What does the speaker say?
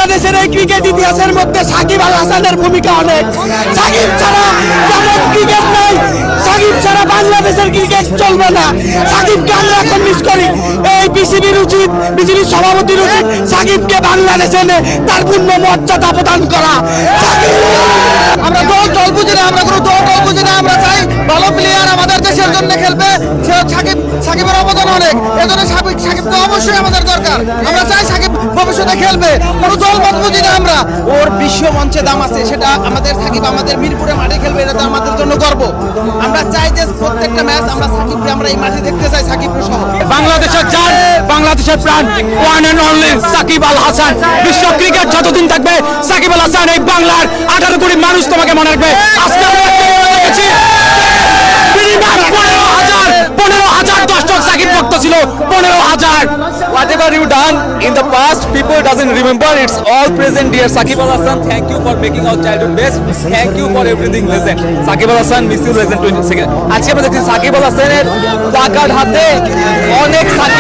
বাংলাদেশের এই ক্রিকেট ইতিহাসের মধ্যে সাকিব আল হাসানের ভূমিকা অনেক। সাকিব ছাড়া যেমন ক্রিকেট নাই, সাকিব ছাড়া বাংলাদেশের ক্রিকেট চলবে না। সাকিবকে আমরা এখন মিস করি। এই বিসিবির উচিত, বিসিবির সভাপতির উচিত সাকিবকে বাংলাদেশে এনে তার পূর্ণ মর্যাদা প্রদান করা। আমরা দল বুঝি না, আমরা কোনো দল বুঝি না। আমরা চাই ভালো প্লেয়ার আমাদের দেশের জন্য খেলবে। সাকিবের অবদান অনেক, এজন্য সাকিবকে অবশ্যই আমাদের দরকার। আমরা চাই সাকিব ভবিষ্যতে খেলবে, কোনো দল বুঝি না আমরা। ওর বিশ্ব মঞ্চে দাম আছে, সেটা আমাদের সাকিব আমাদের মিরপুরে মাঠে খেলবে, এটা তো আমাদের জন্য গর্ব। আমরা চাই যে প্রত্যেকটা ম্যাচ আমরা সাকিবকে আমরা এই মাঠে দেখতে চাই, সাকিব সহ। বাংলাদেশের জান, বাংলাদেশের প্রাণ, one and only Shakib Al Hasan. বিশ্ব ক্রিকেট যতদিন থাকবে সাকিব আল হাসান, এই বাংলার 18 কোটি মানুষ তোমাকে মনে রাখবে। আজকে আমরা দেখেছি পনেরো হাজার দর্শক সাকিব ভক্ত ছিল, 15,000। Whatever you done in the past, people doesn't remember. It's all present, dear Sakib Al Hasan. Thank you for making our childhood best. Thank you for everything, legend. Sakib Al Hasan, miss you, legend 22nd. আজকে আমরা দেখছি সাকিব আল হাসানের placard হাতে অনেক সাকিব